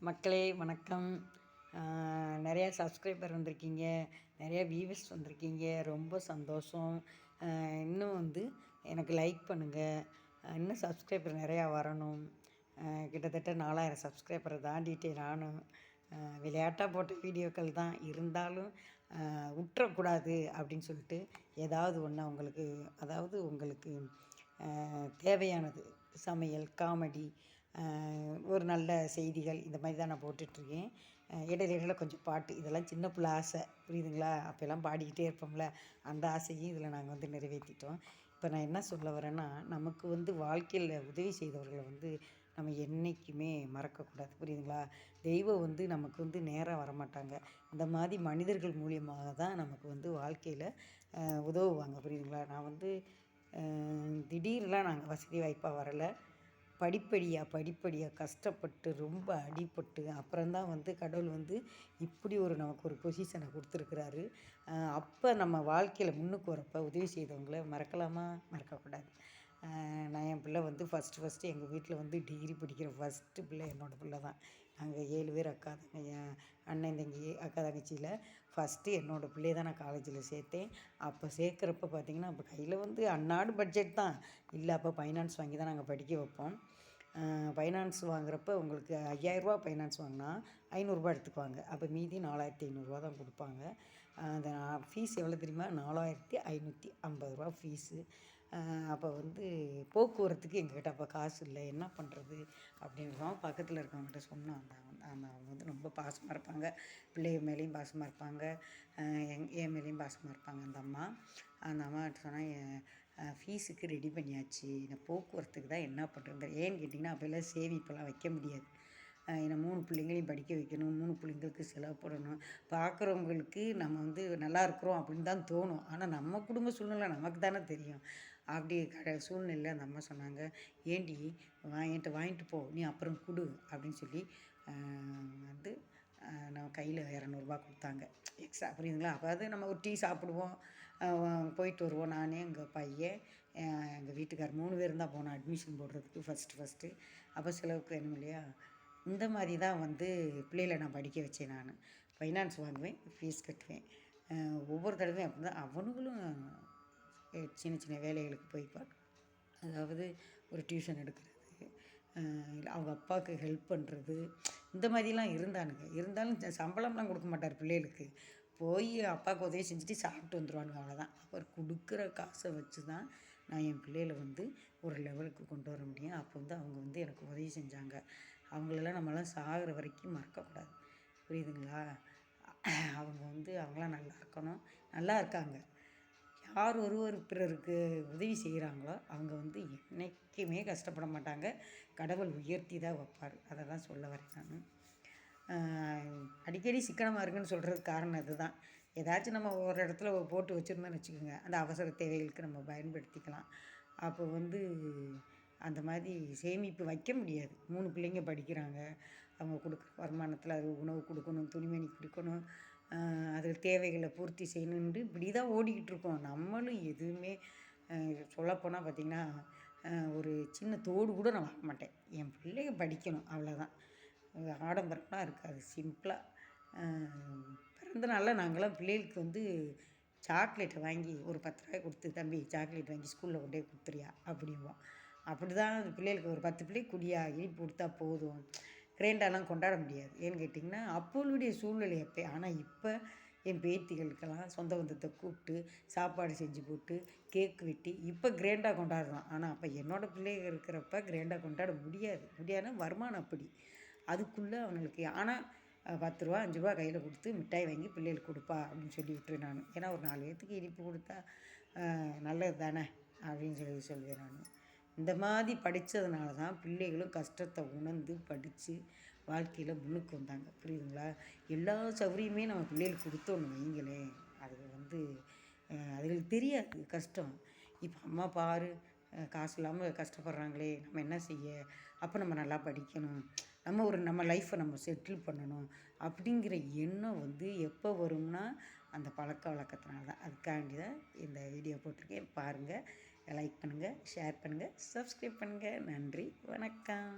மக்களே வணக்கம். நிறையா சப்ஸ்கிரைபர் வந்திருக்கீங்க, நிறையா வியூவர்ஸ் வந்திருக்கீங்க, ரொம்ப சந்தோஷம். இன்னும் எனக்கு லைக் பண்ணுங்கள், இன்னும் சப்ஸ்கிரைபர் நிறையா வரணும். கிட்டத்தட்ட 4000 சப்ஸ்கிரைபரை தாண்டிட்டேன் நானும். விளையாட்டாக போட்ட வீடியோக்கள் தான் இருந்தாலும் விட்டுறக்கூடாது அப்படின்னு சொல்லிட்டு ஏதாவது ஒன்று உங்களுக்கு, அதாவது உங்களுக்கு தேவையானது சமையல், காமெடி, ஒரு நல்ல செய்திகள், இந்த மாதிரி தான் நான் போட்டுட்ருக்கேன். இடையில கொஞ்சம் பாட்டு, இதெல்லாம் சின்ன பிள்ளை ஆசை, புரியுதுங்களா? அப்போல்லாம் பாடிக்கிட்டே இருப்போம்ல, அந்த ஆசையும் இதில் நாங்கள் நிறைவேற்றிட்டோம். இப்போ நான் என்ன சொல்ல வரேன்னா, நமக்கு வாழ்க்கையில் உதவி செய்தவர்களை நம்ம என்றைக்குமே மறக்கக்கூடாது, புரியுதுங்களா? தெய்வம் நமக்கு நேராக வரமாட்டாங்க. இந்த மாதிரி மனிதர்கள் மூலியமாக தான் நமக்கு வாழ்க்கையில் உதவுவாங்க, புரியுதுங்களா? நான் திடீர்லாம் நாங்கள் வசதி வாய்ப்பாக வரலை. படிப்படியாக கஷ்டப்பட்டு ரொம்ப அடிபட்டு அப்புறம்தான் கடவுள் இப்படி நமக்கு ஒரு பொசிஷனை கொடுத்துருக்குறாரு. அப்போ நம்ம வாழ்க்கையில் முன்னுக்கு வரப்போ உதவி செய்தவங்கள மறக்கலாமா? மறக்கக்கூடாது. நான் என் பிள்ளை ஃபஸ்ட்டு எங்கள் வீட்டில் டிகிரி படிக்கிற ஃபஸ்ட்டு பிள்ளை என்னோடய பிள்ளை தான். நாங்கள் 7 பேர் அக்கா தங்கை, அண்ணன் தங்கி, அக்கா தங்கச்சியில் ஃபஸ்ட்டு என்னோடய பிள்ளையை தான் நான் காலேஜில் சேர்த்தேன். அப்போ சேர்க்குறப்ப பார்த்திங்கன்னா, அப்போ கையில் அன்னாடு பட்ஜெட் தான் இல்லை. அப்போ ஃபைனான்ஸ் வாங்கி தான் நாங்கள் படிக்க வைப்போம். ஃபைனான்ஸ் வாங்குறப்ப உங்களுக்கு 5000ரூபா ஃபைனான்ஸ் வாங்கினா ரூ. 500 எடுத்துக்குவாங்க. அப்போ மீதி 4500 தான் கொடுப்பாங்க. அந்த ஃபீஸ் எவ்வளோ தெரியுமா? 4550 ஃபீஸு. அப்போ போக்குவரத்துக்கு எங்ககிட்ட அப்போ காசு இல்லை, என்ன பண்ணுறது அப்படின்றோம். பக்கத்தில் இருக்கவங்ககிட்ட சொன்னோம். அவங்க ரொம்ப பாசமாக இருப்பாங்க, பிள்ளைய மேலேயும் பாசமாக இருப்பாங்க, என் மேலேயும் பாசமாக இருப்பாங்க. அந்த அம்மாட்ட சொன்னால், ஃபீஸுக்கு ரெடி பண்ணியாச்சு, நான் போக்குவரத்துக்கு தான் என்ன பண்ணுறது. ஏன்னு கேட்டிங்கன்னா, அப்போல்லாம் சேமிப்பெல்லாம் வைக்க முடியாது. ஏன்னா 3 பிள்ளைங்களையும் படிக்க வைக்கணும், 3 பிள்ளைங்களுக்கு செலவு போடணும். பார்க்குறவங்களுக்கு நம்ம நல்லா இருக்கிறோம் அப்படின்னு தான் தோணும். ஆனால் நம்ம குடும்ப சூழ்நிலை நமக்கு தானே தெரியும். அப்படி சூழ்நிலையில் அந்த அம்மா சொன்னாங்க, ஏண்டி என்கிட்ட வாங்கிட்டு போ, நீ அப்புறம் கொடு அப்படின்னு சொல்லி நம்ம கையில் 200 கொடுத்தாங்க எக்ஸ்ட்ரா, புரியுதுங்களா? அப்போ நம்ம ஒரு டீ சாப்பிடுவோம், போயிட்டு வருவோம். நான், எங்கள் பையன், எங்கள் வீட்டுக்கார் 3 பேரும் தான் போனோம் அட்மிஷன் போடுறதுக்கு ஃபஸ்ட்டு. அப்போ செலவுக்கு வேணும் இல்லையா? இந்த மாதிரி தான் பிள்ளைகளை நான் படிக்க வச்சேன். நான் ஃபைனான்ஸ் வாங்குவேன், ஃபீஸ் கட்டுவேன். ஒவ்வொரு தடவையும் அப்படி தான். அவனுங்களும் சின்ன சின்ன வேலைகளுக்கு போய்ப்பார். அதாவது ஒரு டியூஷன் எடுக்கிறது, அவங்க அப்பாவுக்கு ஹெல்ப் பண்ணுறது, இந்த மாதிரிலாம் இருந்தானுங்க. இருந்தாலும் சம்பளம்லாம் கொடுக்க மாட்டார் பிள்ளைகளுக்கு. போய் அப்பாவுக்கு உதவி செஞ்சுட்டு சாப்பிட்டு வந்துடுவானுங்க, அவ்வளோதான். அவர் கொடுக்குற காசை வச்சு தான் நான் என் பிள்ளைகளை ஒரு லெவலுக்கு கொண்டு வர முடியும். அப்போ அவங்க எனக்கு உதவி செஞ்சாங்க. அவங்களெல்லாம் நம்மளாம் சாகிற வரைக்கும் மறக்கக்கூடாது, புரியுதுங்களா? அவங்க அவங்களாம் நல்லா இருக்கணும், நல்லா இருக்காங்க. யார் ஒருவர் பிறருக்கு உதவி செய்கிறாங்களோ அவங்க என்றைக்குமே கஷ்டப்பட மாட்டாங்க. கடவுள் உயர்த்தி தான் வைப்பார். அதை தான் சொல்ல வரேன் நான். அடிக்கடி சிக்கனமாக இருக்குன்னு சொல்கிறதுக்கு காரணம் இதுதான். ஏதாச்சும் நம்ம ஒரு இடத்துல போட்டு வச்சுருந்தோன்னு வச்சுக்கோங்க, அந்த அவசர தேவைகளுக்கு நம்ம பயன்படுத்திக்கலாம். அப்போ அந்த மாதிரி சேமிப்பு வைக்க முடியாது. 3 பிள்ளைங்க படிக்கிறாங்க, அவங்க கொடுக்குற வருமானத்தில் அது உணவு கொடுக்கணும், துணிமணி கொடுக்கணும், அதில் தேவைகளை பூர்த்தி செய்யணுன்ட்டு இப்படி தான் ஓடிக்கிட்டு இருக்கோம். நம்மளும் எதுவுமே சொல்லப்போனால் பார்த்திங்கன்னா, ஒரு சின்ன தோடு கூட நான் வாங்க மாட்டேன். என் பிள்ளைங்க படிக்கணும், அவ்வளோதான். ஆடம்பரம்லாம் இருக்காது, சிம்பிளாக. பிறந்த நாளில் நாங்களாம் பிள்ளைகளுக்கு சாக்லேட்டை வாங்கி ஒரு 10 ரூபாய் கொடுத்து, தம்பி சாக்லேட் வாங்கி ஸ்கூலில் கொண்டு போய் கொடுத்துறியா அப்படிம்போம். அப்படி தான் அந்த பிள்ளைகளுக்கு ஒரு 10 பிள்ளைக்கு குடியா இனிப்பு கொடுத்தா போதும். கிராண்டாலாம் கொண்டாட முடியாது. ஏன்னு கேட்டிங்கன்னா, அப்போளுடைய சூழ்நிலை அப்போ. ஆனால் இப்போ என் பேத்திகளுக்கெல்லாம் சொந்த பந்தத்தை கூப்பிட்டு சாப்பாடு செஞ்சு போட்டு கேக் வெட்டி இப்போ கிராண்டாக கொண்டாடுறோம். ஆனால் அப்போ என்னோடய பிள்ளைகள் இருக்கிறப்ப கிராண்டாக கொண்டாட முடியாதுன்னா வருமானம் அப்படி. அதுக்குள்ளே அவனுங்களுக்கு ஆனால் 10 ரூபா 5 ரூபா கையில் கொடுத்து மிட்டாய் வாங்கி பிள்ளைகளுக்கு கொடுப்பா அப்படின்னு சொல்லி விட்டுருவேன் நான். ஏன்னா ஒரு 4 பேர்த்துக்கு இனிப்பு கொடுத்தா நல்லது தானே அப்படின்னு சொல்லுவேன் நான். இந்த மாதிரி படித்ததுனால தான் பிள்ளைகளும் கஷ்டத்தை உணர்ந்து படித்து வாழ்க்கையில் முன்னுக்கு வந்தாங்க, புரியுதுங்களா? எல்லா சௌகரியமே நம்ம பிள்ளைகளுக்கு கொடுத்தோன்னு வைங்களேன், அது அதுகளுக்கு தெரியாது கஷ்டம். இப்போ அம்மா பாரு, காசு இல்லாமல் கஷ்டப்படுறாங்களே, நம்ம என்ன செய்ய? அப்போ நம்ம நல்லா படிக்கணும், நம்ம லைஃப்பை நம்ம செட்டில் பண்ணணும் அப்படிங்கிற எண்ணம் எப்போ வரும்னா அந்த பழக்க வழக்கத்தினால தான். அதுக்காண்டி தான் இந்த வீடியோ போட்டிருக்கேன். பாருங்கள், லைக் பண்ணுங்கள், ஷேர் பண்ணுங்கள், சப்ஸ்கிரைப் பண்ணுங்கள். நன்றி, வணக்கம்.